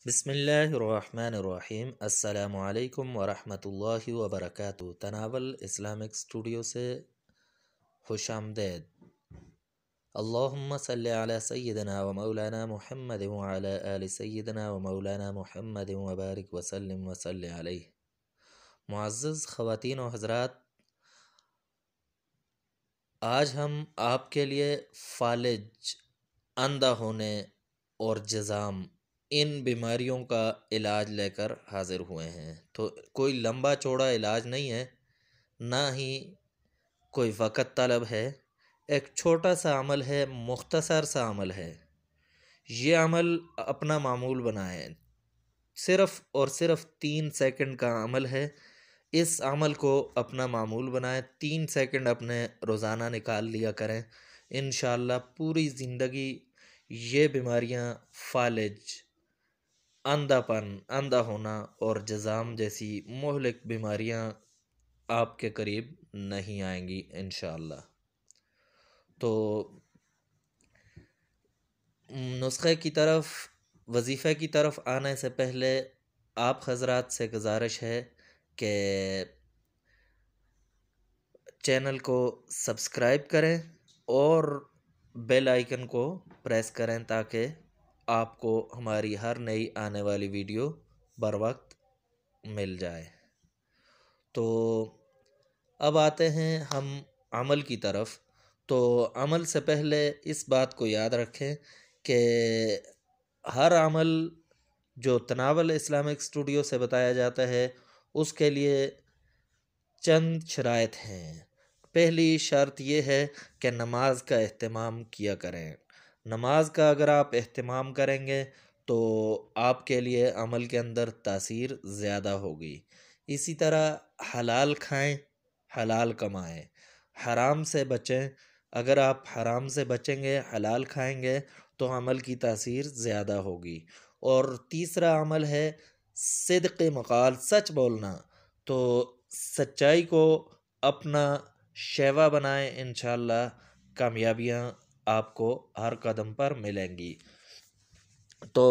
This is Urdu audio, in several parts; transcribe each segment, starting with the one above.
بسم اللہ الرحمن الرحیم۔ السلام علیکم ورحمۃ اللہ وبرکاتہ۔ تناول اسلامک اسٹوڈیو سے خوش آمدید۔ اللہم صلی علی سیدنا و مولانا محمد وعلی آل سیدنا و مولانا محمد وبارک وسلم وصلی علیہ۔ معزز خواتین و حضرات، آج ہم آپ کے لیے فالج، اندھا ہونے اور جذام، ان بیماریوں کا علاج لے کر حاضر ہوئے ہیں۔ تو کوئی لمبا چوڑا علاج نہیں ہے، نہ ہی کوئی وقت طلب ہے، ایک چھوٹا سا عمل ہے، مختصر سا عمل ہے۔ یہ عمل اپنا معمول بنائیں، صرف اور صرف 3 سیکنڈ کا عمل ہے۔ اس عمل کو اپنا معمول بنائیں، 3 سیکنڈ اپنے روزانہ نکال لیا کریں۔ انشاءاللہ پوری زندگی یہ بیماریاں، فالج، اندھا پن، اندھا ہونا اور جذام جیسی مہلک بیماریاں آپ کے قریب نہیں آئیں گی انشاءاللہ۔ تو نسخے کی طرف، وظیفے کی طرف آنے سے پہلے آپ حضرات سے گزارش ہے کہ چینل کو سبسکرائب کریں اور بیل آئیکن کو پریس کریں تاکہ آپ کو ہماری ہر نئی آنے والی ویڈیو بر وقت مل جائے۔ تو اب آتے ہیں ہم عمل کی طرف۔ تو عمل سے پہلے اس بات کو یاد رکھیں کہ ہر عمل جو تناول اسلامک اسٹوڈیو سے بتایا جاتا ہے اس کے لیے چند شرائط ہیں۔ پہلی شرط یہ ہے کہ نماز کا اہتمام کیا کریں۔ نماز کا اگر آپ اہتمام کریں گے تو آپ کے لیے عمل کے اندر تاثیر زیادہ ہوگی۔ اسی طرح حلال کھائیں، حلال کمائیں، حرام سے بچیں۔ اگر آپ حرام سے بچیں گے، حلال کھائیں گے تو عمل کی تاثیر زیادہ ہوگی۔ اور تیسرا عمل ہے صدق مقال، سچ بولنا۔ تو سچائی کو اپنا شیوا بنائیں، انشاءاللہ کامیابیاں آپ کو ہر قدم پر ملیں گی۔ تو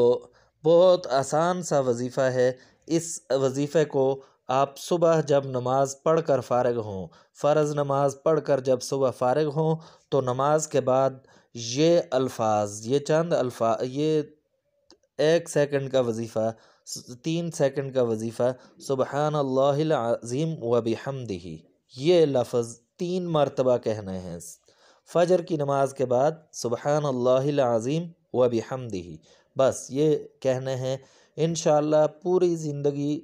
بہت آسان سا وظیفہ ہے۔ اس وظیفے کو آپ صبح جب نماز پڑھ کر فارغ ہوں، فرض نماز پڑھ کر جب صبح فارغ ہوں تو نماز کے بعد یہ الفاظ، یہ چند الفاظ، یہ 1 سیکنڈ کا وظیفہ، 3 سیکنڈ کا وظیفہ، سبحان اللہ العظیم و بحمدہ، یہ لفظ 3 مرتبہ کہنے ہیں۔ فجر کی نماز کے بعد سبحان اللہ العظیم و بحمدہ، بس یہ کہنے ہیں۔ انشاءاللہ پوری زندگی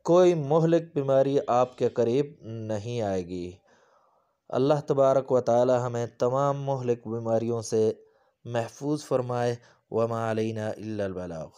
کوئی مہلک بیماری آپ کے قریب نہیں آئے گی۔ اللہ تبارک و تعالی ہمیں تمام مہلک بیماریوں سے محفوظ فرمائے۔ وما علینا الا البلاغ۔